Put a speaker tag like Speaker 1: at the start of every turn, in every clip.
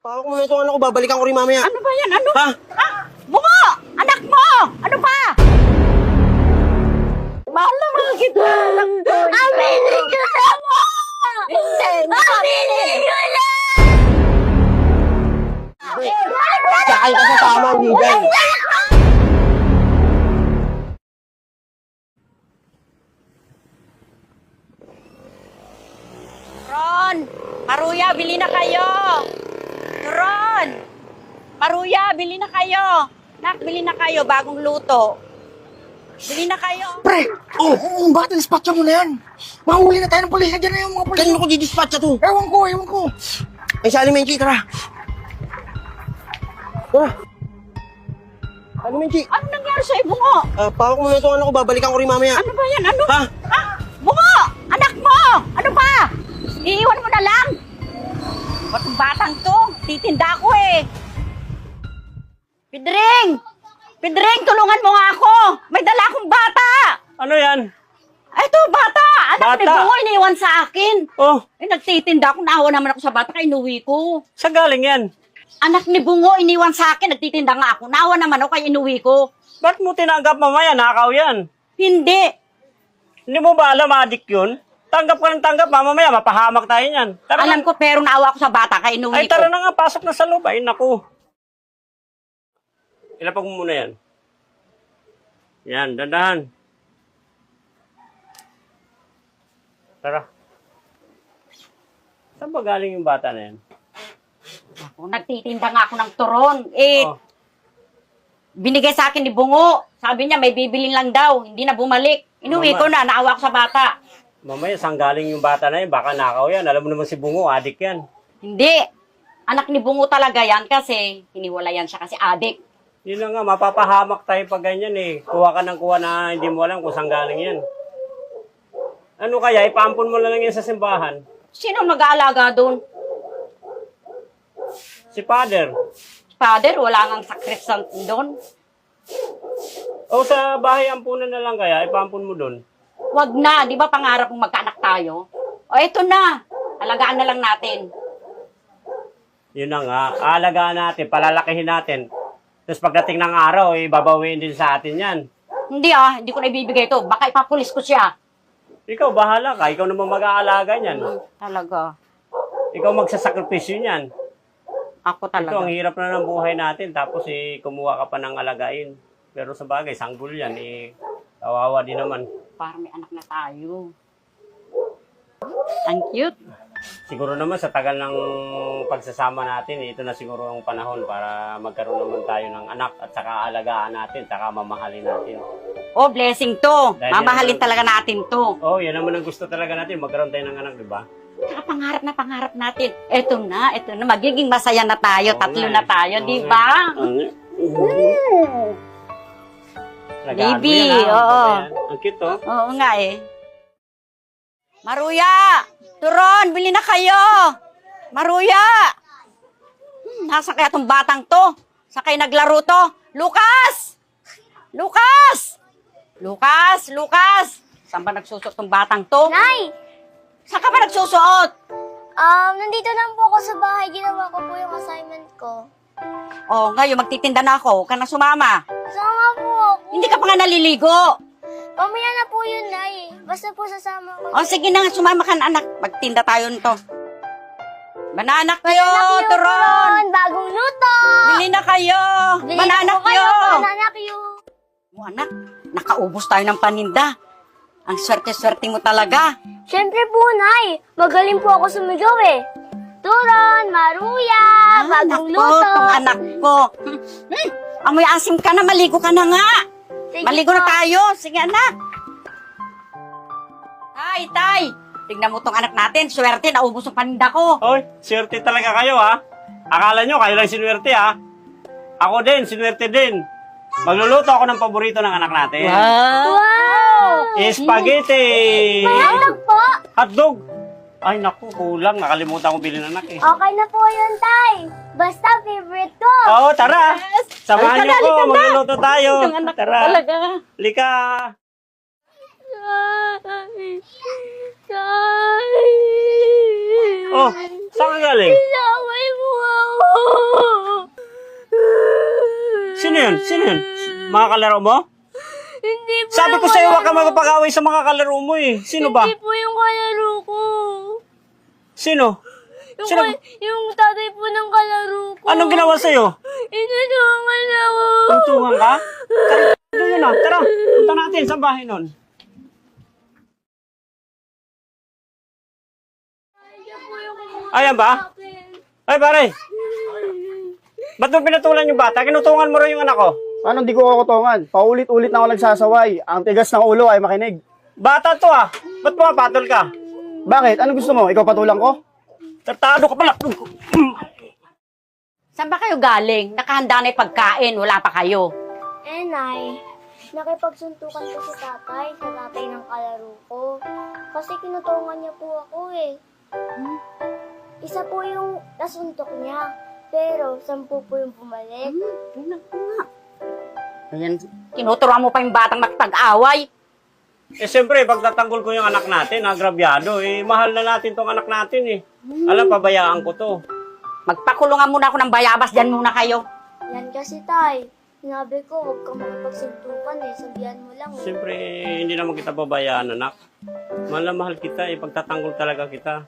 Speaker 1: Pawak mo na itong anak ko, babalikan ko rin mamaya.
Speaker 2: Ano ba yan? Ano?
Speaker 1: Ha?
Speaker 2: Ha? Bungo! Anak mo! Ano pa? Mahal naman kita. Aminin ko na mo! Hindi! Aminin ko na!
Speaker 1: Sakay ka sa tama, hindi dyan.
Speaker 2: Ron! Maruya, bili na kayo! Ron! Maruya, bili na kayo! Nak, bili na kayo, bagong luto. Bili na kayo.
Speaker 3: Pre! Oh, bakit dispatcha mo na yan? Mahuli na tayo ng pulis. Diyan na yung mga pulis.
Speaker 1: Kanino ko didispatcha to?
Speaker 3: Ewan ko.
Speaker 1: Ay, Sally Menchi, tara. Tara. Sally Menchi.
Speaker 2: Ano nangyari sa'yo, Bungo?
Speaker 1: Pawak mo na itong anak ko, babalikan ko rin mamaya.
Speaker 2: Ano ba yan? Ano?
Speaker 1: Ha?
Speaker 2: Ha? Bungo! Anak mo! Ano pa? Iiwan mo na lang? Ba't ang batang to? Titinda ako eh. Pidring! Pidring, tulungan mo nga ako! May dala akong bata!
Speaker 4: Ano yan?
Speaker 2: Ito, bata! Anak ni
Speaker 4: Bata?
Speaker 2: Bungo, iniwan sa akin.
Speaker 4: Oh,
Speaker 2: Eh, nagtitinda ako. Naawa naman ako sa bata, kaya inuwi ko.
Speaker 4: saan galing yan?
Speaker 2: Anak ni Bungo, iniwan sa akin. Nagtitinda nga ako. Naawa naman ako, kaya inuwi ko.
Speaker 4: Ba't mo tinanggap mamaya? Nakaw yan.
Speaker 2: Hindi.
Speaker 4: Hindi mo ba alam, adik yun? Tanggap ka ng tanggap, mamaya mapahamak tayo yan. Tara
Speaker 2: Alam
Speaker 4: na.
Speaker 2: ko, pero naawa ako sa bata, kaya inuwi
Speaker 4: Ay,
Speaker 2: ko.
Speaker 4: tara na nga, pasok na sa loob. Ay, naku. Ilapag mo muna yan. Yan, dandahan. Tara. Saan ba galing yung bata na yan?
Speaker 2: Ako, nagtitinda nga ako ng turon. Eh,
Speaker 4: Oh.
Speaker 2: binigay sa akin ni Bungo. Sabi niya, may bibilin lang daw. Hindi na bumalik. Inuwi
Speaker 4: Mama.
Speaker 2: ko na, naawa ako sa bata.
Speaker 4: Mamaya, saan galing yung bata na yan? Baka nakaw yan. Alam mo naman si Bungo, adik yan.
Speaker 2: Hindi. Anak ni Bungo talaga yan kasi hiniwalayan siya kasi adik.
Speaker 4: Yun na nga, mapapahamak tayo pag ganyan eh. Kuha ka ng kuha na hindi mo alam kung saan galing yan. Ano kaya, ipaampun mo na lang yan sa simbahan.
Speaker 2: Sino mag-aalaga doon?
Speaker 4: Si Father.
Speaker 2: Father, wala ngang sakrisan doon.
Speaker 4: O sa bahay ampunan na lang kaya, ipaampun mo doon.
Speaker 2: Wag na, di ba pangarap mong magkaanak tayo? O eto na, alagaan na lang natin.
Speaker 4: Yun na nga, aalagaan natin, palalakihin natin. Tapos pagdating ng araw, babawiin din sa atin yan.
Speaker 2: Hindi ko na ibibigay ito. Baka ipapulis ko siya.
Speaker 4: Ikaw, bahala ka. Ikaw naman mag-aalaga niyan.
Speaker 2: Talaga.
Speaker 4: Ikaw magsasakripisyo niyan.
Speaker 2: Ako
Speaker 4: Ito,
Speaker 2: talaga.
Speaker 4: ang hirap na ng buhay natin. Tapos kumuha ka pa ng alagain. Pero sa bagay, sanggol yan. Kawawa din naman.
Speaker 2: Parang may anak na tayo. Ang cute.
Speaker 4: Siguro naman sa tagal ng pagsasama natin, ito na siguro ang panahon para magkaroon naman tayo ng anak at saka alagaan natin, saka mamahalin natin.
Speaker 2: Oh, blessing to.
Speaker 4: Dahil
Speaker 2: Mamahalin
Speaker 4: yan-
Speaker 2: talaga natin to.
Speaker 4: Oh, yan naman ang gusto talaga natin, magkaroon tayo ng anak, di ba?
Speaker 2: Saka pangarap natin. Eto na. Magiging masaya na tayo.
Speaker 4: Oo
Speaker 2: Tatlo
Speaker 4: nga
Speaker 2: na
Speaker 4: eh.
Speaker 2: tayo,
Speaker 4: Oo
Speaker 2: di
Speaker 4: nga.
Speaker 2: ba?
Speaker 4: Alagaan mo
Speaker 2: Baby,
Speaker 4: yan,
Speaker 2: oo.
Speaker 4: Ayan. Ang cute, oh.
Speaker 2: Oo nga eh. Maruya! Turon, bili na kayo! Maruya! Nasaan kaya tong batang to? Saan kayo naglaro to? Lucas! Lucas! Lucas! Lucas! Saan ba nagsusuot tong batang to?
Speaker 5: Nay!
Speaker 2: Saan ka ba nagsusuot?
Speaker 5: Nandito lang po ako sa bahay. Ginawa ko po yung assignment ko.
Speaker 2: Oh, ngayon magtitinda na ako. Huwag ka na sumama.
Speaker 5: Sama po ako.
Speaker 2: Hindi ka pa nga naliligo.
Speaker 5: Mamaya na po yun, Nay. Basta po sasama ko.
Speaker 2: O sige na, sumama ka na anak. Magtinda tayo nito. Bananak kayo,
Speaker 5: Bananak yun,
Speaker 2: turon!
Speaker 5: bagong luto!
Speaker 2: Bili na kayo!
Speaker 5: Bili na
Speaker 2: Bananak
Speaker 5: po kayo,
Speaker 2: yun!
Speaker 5: bananak yun.
Speaker 2: O anak, nakaubos tayo ng paninda. Ang swerte-swerte mo talaga.
Speaker 5: Siyempre po, Nay. Magaling po ako sumigaw eh. Turon, Maruya, bagong
Speaker 2: Nako,
Speaker 5: luto.
Speaker 2: tong anak ko. Amoy asim ka na, maligo ka na nga.
Speaker 5: Sige
Speaker 2: Maligo na
Speaker 5: po.
Speaker 2: tayo. Sige anak. Tay. Tignan mo tong anak natin. Swerte, naubos ang paninda ko.
Speaker 4: Oy, swerte talaga kayo, ha? Akala nyo, kayo lang sinuwerte, ha? Ako din, sinuwerte din. Magluluto ako ng paborito ng anak natin.
Speaker 2: Wow!
Speaker 4: Spaghetti!
Speaker 5: Hotdog po.
Speaker 4: Hotdog! Ay, naku, kulang. Nakalimutan ko bilhin anak, eh.
Speaker 5: Okay na po yun, Tay. Basta favorite ko.
Speaker 4: Oo, tara! Samahan
Speaker 2: Halika
Speaker 4: niyo
Speaker 2: na,
Speaker 4: ko,
Speaker 2: halika na.
Speaker 4: magluluto tayo.
Speaker 2: Itong anak ko
Speaker 4: Tara,
Speaker 2: talaga.
Speaker 4: lika!
Speaker 5: Tay.
Speaker 4: Oh, saan ka galing?
Speaker 5: Laway mo ako.
Speaker 4: yun? Sino yun? Mga kalaro mo?
Speaker 5: Hindi po
Speaker 4: Sabi
Speaker 5: yung
Speaker 4: ko sa'yo,
Speaker 5: kalaro.
Speaker 4: huwag ka magpag-away sa mga kalaro mo eh. Sino ba?
Speaker 5: Hindi po yung kalaro ko.
Speaker 4: Sino?
Speaker 5: Yung,
Speaker 4: Sino?
Speaker 5: yung tatay po ng kalaro ko.
Speaker 4: Anong ginawa sa'yo?
Speaker 5: Inulungan ako.
Speaker 4: Tuntungan ka? Tara, na. Tara, punta natin sa bahay nun. Ayan ba? Ay, pare. Ba't mo pinatulan yung bata? Kinutungan mo rin yung anak ko.
Speaker 6: Paano di ko kukutungan? Paulit-ulit na ako nagsasaway. Ang tigas ng ulo ay makinig.
Speaker 4: Bata to ah. Ba't pumapatol ka?
Speaker 6: Bakit? Ano gusto mo? Ikaw patulang ko?
Speaker 4: Tartado ka pala.
Speaker 2: Saan ba kayo galing? Nakahanda na yung pagkain, wala pa kayo.
Speaker 5: Nay, nakipagsuntukan ko sa tatay ng kalaro ko. Kasi kinutungan niya po ako eh. Isa po yung nasuntok niya, pero 10 po yung bumalik.
Speaker 2: Ayan, tinuturuan mo pa yung batang makipag-away.
Speaker 4: Eh siyempre, pagtatanggol ko yung anak natin, agrabyado, eh mahal na natin tong anak natin eh. Alam, pabayaan ko to.
Speaker 2: Magpakulungan muna ako ng bayabas, dyan muna kayo.
Speaker 5: Yan kasi tay, sinabi ko huwag kang makipagsuntukan eh, sabihan mo lang eh.
Speaker 4: Siyempre, hindi naman kita babayaan, anak. Mahal na mahal kita eh, pagtatanggol talaga kita.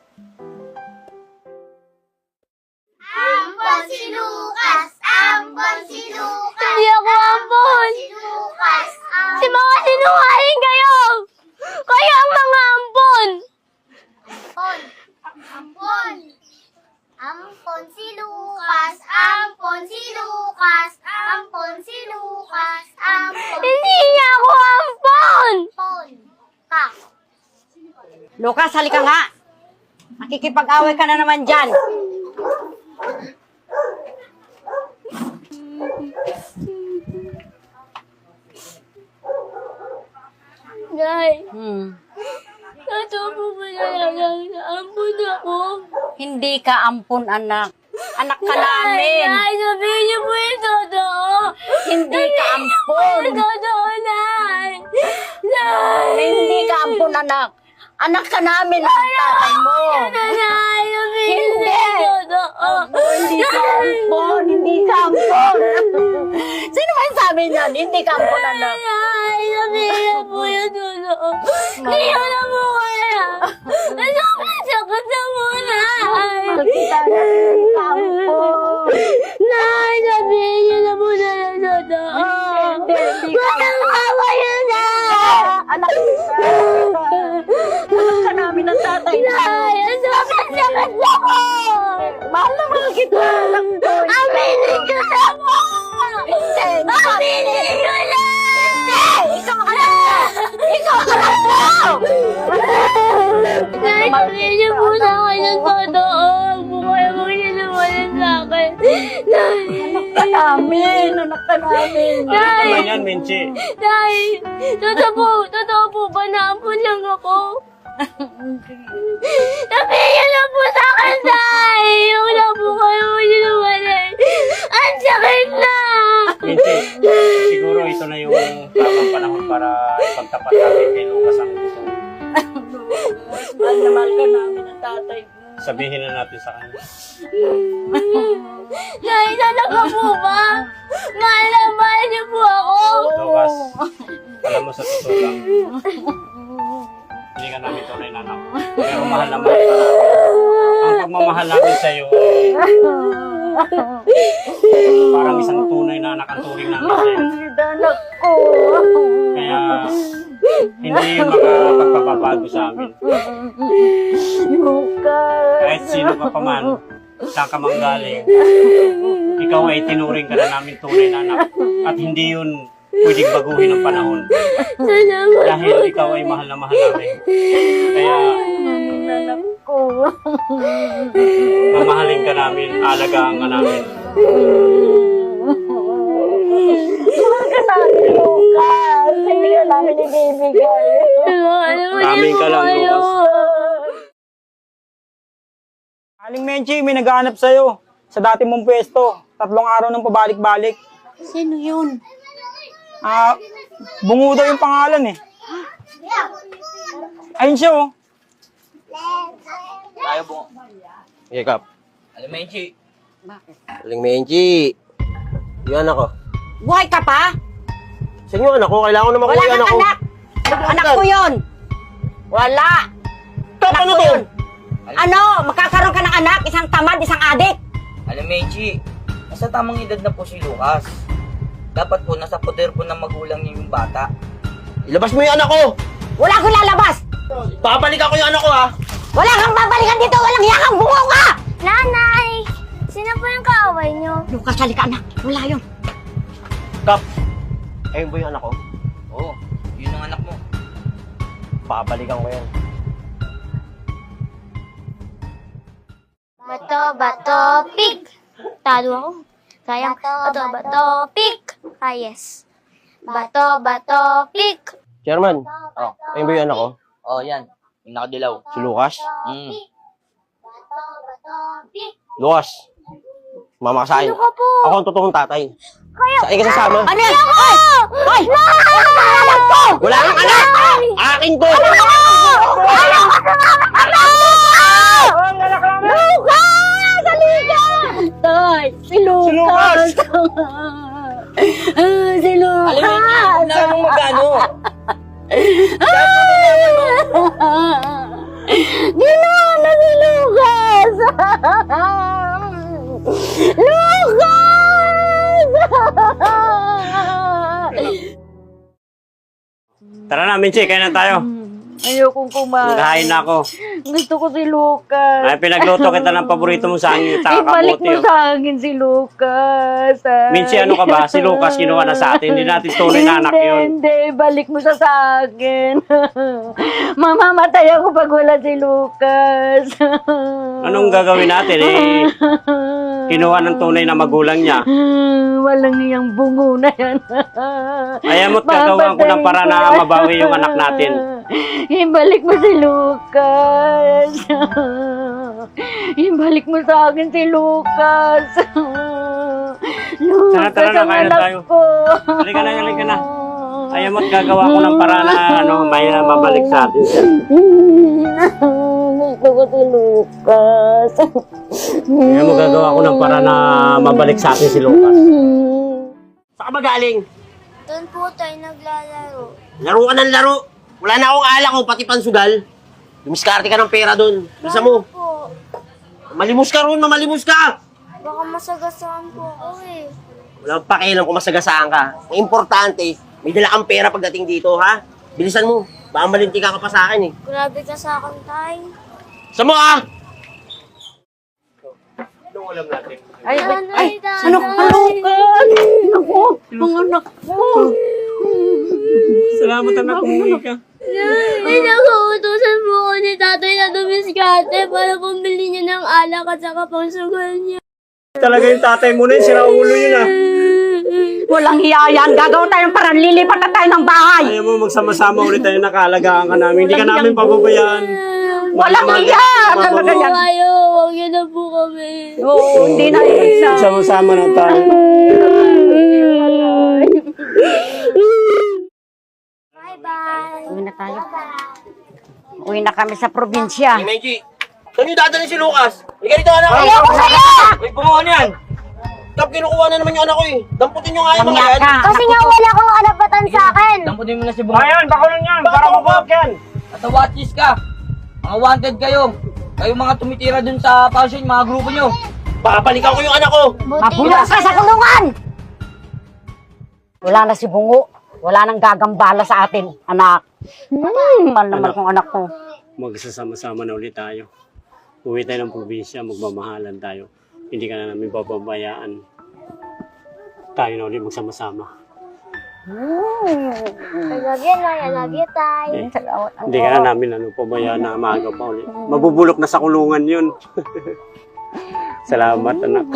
Speaker 7: Ambon si Lucas! Ambon si Lucas!
Speaker 5: Hindi ako ambon!
Speaker 7: Si Lucas!
Speaker 5: Si mga sinungaling kayo! Kayo ang mga ambon!
Speaker 7: Ampon! Ampon! Ampon si Lucas! Ampon si Lucas! Ampon si Lucas! Ampon!
Speaker 5: Hindi niya ako ambon!
Speaker 7: Ampon! Ka!
Speaker 2: Lucas, halika nga. Makikipag-away ka na naman dyan.
Speaker 5: Nay,
Speaker 2: Hmm.
Speaker 5: totoo po ba talagang naambon ako?
Speaker 2: Hindi ka ampun, anak. Anak ka namin.
Speaker 5: Nay, sabihin niyo po yung totoo!
Speaker 2: Hindi ka ampun.
Speaker 5: Totoo, Nay! Nay!
Speaker 2: Hindi ka ampun, anak. Anak ka namin ang tatay mo.
Speaker 5: Nay, sabihin niyo
Speaker 2: Hindi.
Speaker 5: yung totoo!
Speaker 2: Hindi ka ampun. Hindi ka ampun. Sino man sabi niyan? Hindi ka ampun, anak.
Speaker 5: Nay, sabihin niyo po yung totoo! Hindi ko na po kaya! Sobrang sakit na po, Nay!
Speaker 2: Kita na. Hindi ka ampun.
Speaker 5: Nay, sabihin niyo na po na yung totoo!
Speaker 2: Hindi ka ampun.
Speaker 5: Matatawa yun na!
Speaker 2: Anak kita. Anak ka namin ang tatay mo.
Speaker 5: Nay, ang sobrang sakit na po!
Speaker 2: Mahal na mahal kita. Anak ko.
Speaker 5: Aminin ko na po! Aminin ko na!
Speaker 2: Ikaw ang anak mo. Ikaw ang anak mo.
Speaker 5: Nay, sabihin niyo po sa akin yung totoo! Huwag po kayo magsinuwalan sa akin! Nay!
Speaker 2: Anak ka namin. Anak ka namin.
Speaker 4: Ano naman yan, Menchi?
Speaker 5: Nay! Totoo po ba naampun lang ako? Sabihin niyo na po sa akin, Nay! Huwag na po kayo magsinuwalan! Ang sakit na!
Speaker 4: Menchi, siguro ito na yung tamang panahon para ipagtapat natin kay Lucas ang gusto.
Speaker 2: Mahal na mahal ka namin ang tatay mo.
Speaker 4: Sabihin na natin sa kanya.
Speaker 5: Nay, talaga po ba? Mahal na mahal niyo po ako!
Speaker 4: Lucas, alam mo sa totoo lang, hindi ka namin tunay na anak. Pero mahal na mahal ka. Ang pagmamahal namin sa'yo, parang isang tunay na anak ang turing namin sa'yo.
Speaker 2: Anak ko.
Speaker 4: Kaya, hindi yun makapagpapabago sa amin.
Speaker 2: Lucas.
Speaker 4: Kahit sino ka pa man, saan ka mang galing, ikaw ay tinuring ka na namin tunay na anak. At hindi yun pwedeng baguhin ng panahon.
Speaker 5: Salamat
Speaker 4: Dahil ikaw ay mahal na mahal namin. Kaya,
Speaker 2: Anak ko.
Speaker 4: mamahalin ka namin, alagaan ka namin.
Speaker 2: Mahal ka namin, Lucas. Hindi ka namin ibibigay.
Speaker 4: Maraming ka lang, Lucas.
Speaker 3: Aling Menchi, may naghahanap sa'yo. Sa dati mong pwesto. 3 araw nang pabalik-balik.
Speaker 2: Sino yun?
Speaker 3: Bungo daw yung pangalan eh. Ayun siya oh.
Speaker 1: Sige, Kap.
Speaker 8: Alam mo, Enchi,
Speaker 2: Bakit?
Speaker 1: Aling Menchi. Yung anak ko.
Speaker 2: Buhay ka pa?
Speaker 1: Saan yung anak ko? Kailangan ko na makuha
Speaker 2: Wala
Speaker 1: yung
Speaker 2: kang
Speaker 1: anak ko.
Speaker 2: anak! Anak ko yun! Wala!
Speaker 1: Top,
Speaker 2: Anak
Speaker 1: ano
Speaker 2: ko
Speaker 1: to?
Speaker 2: yun! Ano? Magkakaroon ka ng anak? Isang tamad, isang adik!
Speaker 8: Alam, Menchi, nasa tamang edad na po si Lucas. Dapat po, nasa poder po ng magulang niya yung bata.
Speaker 1: Ilabas mo yung anak ko!
Speaker 2: Wala akong lalabas!
Speaker 1: Babalikan ko yung anak ko, ha?
Speaker 2: Wala kang babalikan dito! Walang yakang bungo ka!
Speaker 5: Nanay! Sino po yung kaaway niyo?
Speaker 2: Lucas, halika na! Wala yun!
Speaker 1: Top, ayun ba yung anak ko?
Speaker 8: Oo, yun ang anak mo.
Speaker 1: Babalikan ko yan.
Speaker 5: Bato, bato, pig! Talo ako. Sayang. Bato, bato, pig! Ah, yes. Bato, bato, pig!
Speaker 1: Chairman,
Speaker 8: Oh,
Speaker 1: ayun ba yung anak ko?
Speaker 8: oh yan. Yung nakadilaw.
Speaker 1: Si Lucas?
Speaker 8: Mm.
Speaker 5: Bato, bato, pig!
Speaker 1: Lucas, mama ka sa akin.
Speaker 5: Ano ka po?
Speaker 1: Ako ang totoong tatay. Saan ka sasama?
Speaker 2: Ano yan? Ay! Ay! Alam ko!
Speaker 1: Wala kang anak! Akin to!
Speaker 2: Lucas! Halika! Tay! Si Lucas! Si
Speaker 8: Alam mo,
Speaker 2: Lucas!
Speaker 8: na nung magano.
Speaker 2: Ginawa na si Lucas! Lucas!
Speaker 4: Tara na, Minchi, kain na tayo.
Speaker 2: Ayokong kumain.
Speaker 4: Maghahain na ako.
Speaker 2: Gusto ko si Lucas.
Speaker 4: Ay, pinagluto kita ng paborito mo sa akin, yung
Speaker 2: Ibalik
Speaker 4: takakabuti.
Speaker 2: mo sa akin si Lucas. Ay.
Speaker 4: Minchi, ano ka ba? Si Lucas kinuha na sa atin. Hindi natin tunay na anak yun.
Speaker 2: Hindi, balik mo sa akin. Mamamatay ako pag wala si Lucas.
Speaker 4: Anong gagawin natin? Eh, kinuha ng tunay na magulang niya.
Speaker 2: Walang iyang bungo na yan.
Speaker 4: Ayaw mo't gagawin ko ng para na mabawi yung anak natin.
Speaker 2: Ibalik mo si Lucas. Ibalik mo sa akin si Lucas. Lucas,
Speaker 4: Tara na,
Speaker 2: ang
Speaker 4: kain na
Speaker 2: anak
Speaker 4: tayo.
Speaker 2: ko.
Speaker 4: Halika na, halika na. Ayaw mo't gagawa ko ng para na may mabalik sa atin siya.
Speaker 2: Gusto ko si Lucas.
Speaker 4: Ayaw mo gagawa ko ng para na mabalik sa atin si Lucas.
Speaker 1: Saan ka ba galing?
Speaker 5: Doon po tayo naglalaro.
Speaker 1: Laro ka ng laro. Wala na akong alak ko, pati pansugal. Dumiskarte ka ng pera doon. Bisa mo.
Speaker 5: Po,
Speaker 1: Malimos ka ron, mamalimos ka!
Speaker 5: baka masagasaan po ako eh.
Speaker 1: Walang pakialam kung masagasaan ka. Ang importante, may dala kang pera pagdating dito, ha? Bilisan mo. Baka malinti ka pa sa akin, eh.
Speaker 5: Grabe ka sa akin, tay.
Speaker 1: Sa mo, ha?
Speaker 2: Ay,
Speaker 5: Nanay,
Speaker 2: ano ka, Lucas? Ako, ang anak ko.
Speaker 4: Salamat anak, umuwi ka.
Speaker 5: Ay, nakautusan po ako ni tatay na dumiskarte para pambili niya ng alak at saka pangsugal niya.
Speaker 4: Talaga yung tatay mo na yun, sira ulo yun ah.
Speaker 2: Walang hiya yan. Gagawin tayo ng parang lilipat na tayo ng bahay.
Speaker 4: Ayaw mo magsama-sama ulit tayo, nakalagaan ka namin. Hindi ka namin pababayaan.
Speaker 2: Walang hiya. Talaga yan.
Speaker 5: Ayaw, huwag niyo na po kami.
Speaker 2: Oo, hindi na isa.
Speaker 4: Sama-sama na tayo.
Speaker 5: Bye-bye.
Speaker 2: Uwi na tayo. Uwi na kami sa probinsya.
Speaker 1: Hey, Menchi, saan yung dadalhin si Lucas? Hindi ka rito, anak ko.
Speaker 2: Ayoko sa'yo!
Speaker 1: Uy, bumuha niyan. Tap, kinukuha na naman yung anak ko, eh. Damputin nyo nga yung mga
Speaker 2: Mamaya
Speaker 1: yan.
Speaker 2: ka.
Speaker 5: Kasi nga wala kang alapatan sa akin.
Speaker 8: Damputin mo na si Bunga.
Speaker 4: Ayan, bakulong yan, para mabawag yan.
Speaker 8: At sa watchlist ka. Mga wanted kayo. Kayo mga tumitira dun sa passion, mga grupo nyo.
Speaker 1: Babalikan ko yung anak ko.
Speaker 2: Mabulok ka sa kulungan! Wala na si Bungo. Wala nang gagambala sa atin, anak. Mahal naman kong anak ko.
Speaker 4: Magsasama-sama na ulit tayo. Uwi tayo ng probinsya, magmamahalan tayo. Hindi ka na namin pababayaan. Tayo na ulit magsama-sama.
Speaker 5: I love you, Nay. I love you, tay.
Speaker 4: Hindi ka na namin pabayaan na maaga pa ulit. Mabubulok na sa kulungan yun. Salamat anak.